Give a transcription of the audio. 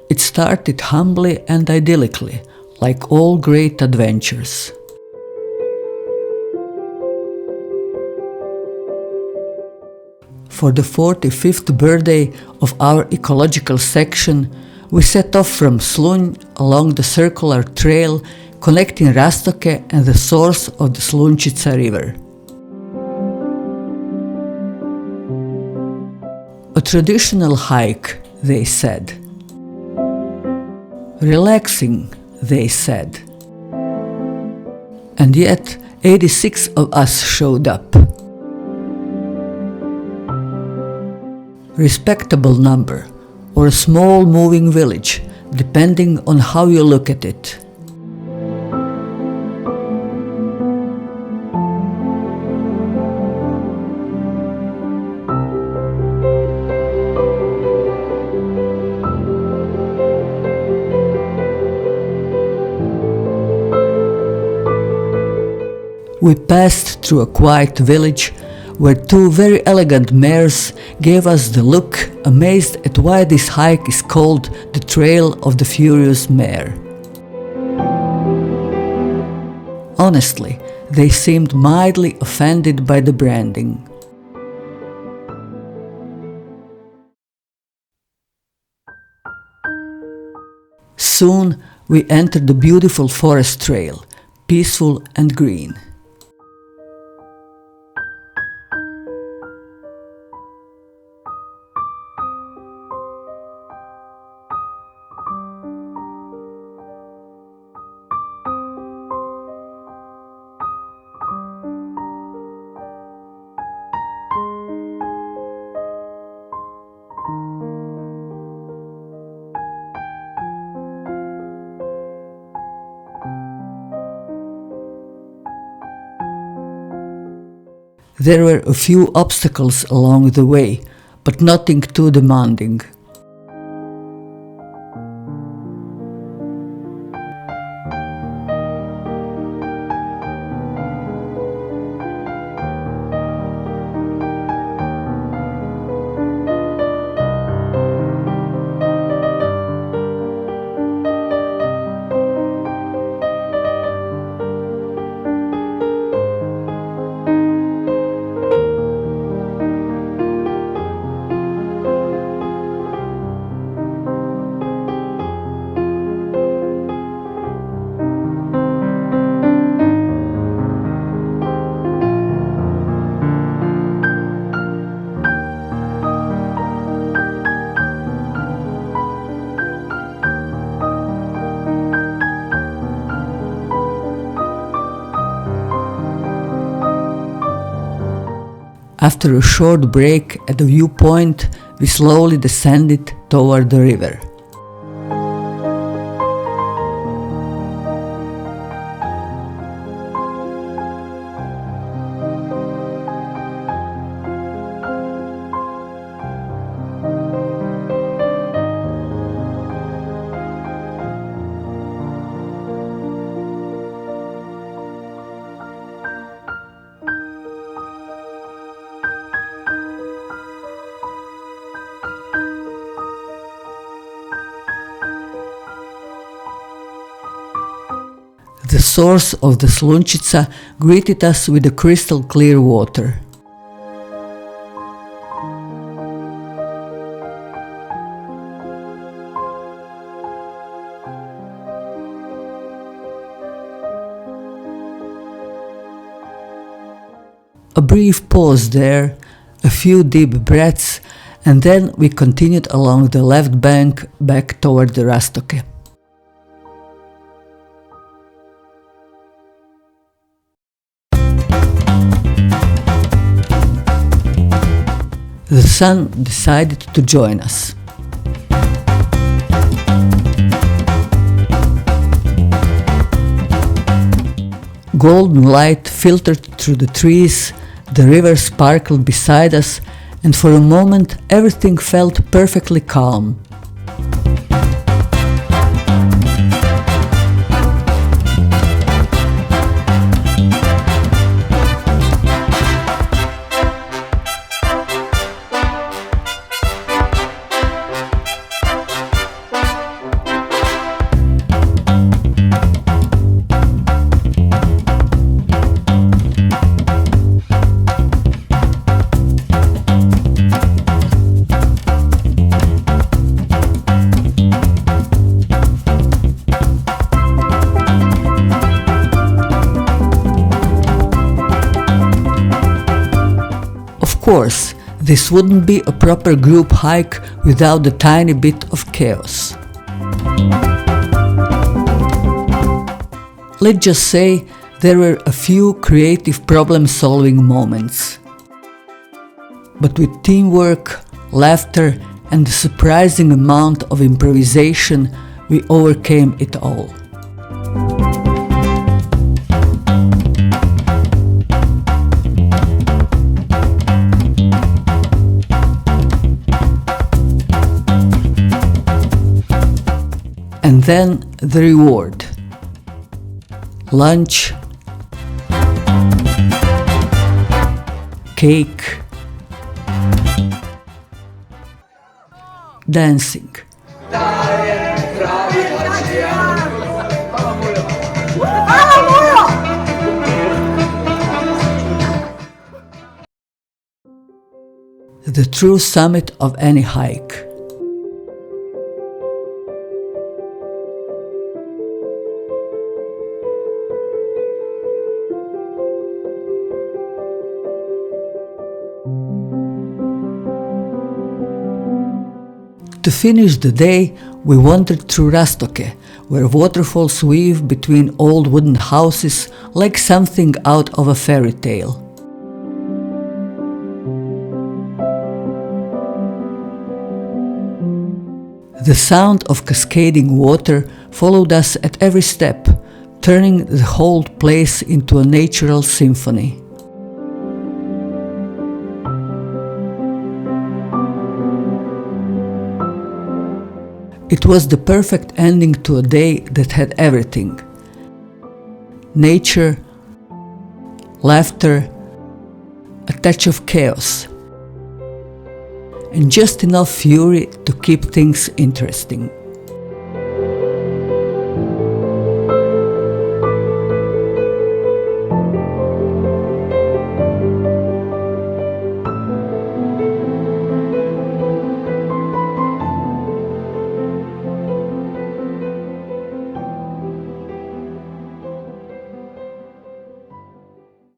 It started humbly and idyllically, like all great adventures. For the 45th birthday of our ecological section, we set off from Slunj along the circular trail connecting Rastoke and the source of the Slunjčica River. A traditional hike, they said. Relaxing, they said. And yet 86 of us showed up. Respectable number, or a small moving village, depending on how you look at it. We passed through a quiet village where two very elegant mares gave us the look, amazed at why this hike is called the Trail of the Furious Mare. Honestly, they seemed mildly offended by the branding. Soon we entered the beautiful forest trail, peaceful and green. There were a few obstacles along the way, but nothing too demanding. After a short break at the viewpoint, we slowly descended toward the river. The source of the Slunjčica greeted us with a crystal clear water. A brief pause there, a few deep breaths, and then we continued along the left bank back toward the Rastoke. The sun decided to join us. Golden light filtered through the trees, the river sparkled beside us, and for a moment everything felt perfectly calm. course, this wouldn't be a proper group hike without a tiny bit of chaos. Let's just say there were a few creative problem-solving moments. But with teamwork, laughter, and a surprising amount of improvisation, we overcame it all. And then the reward. Lunch, cake, dancing. The true summit of any hike. To finish the day, we wandered through Rastoke, where waterfalls weave between old wooden houses like something out of a fairy tale. The sound of cascading water followed us at every step, turning the whole place into a natural symphony. It was the perfect ending to a day that had everything: nature, laughter, a touch of chaos, and just enough fury to keep things interesting.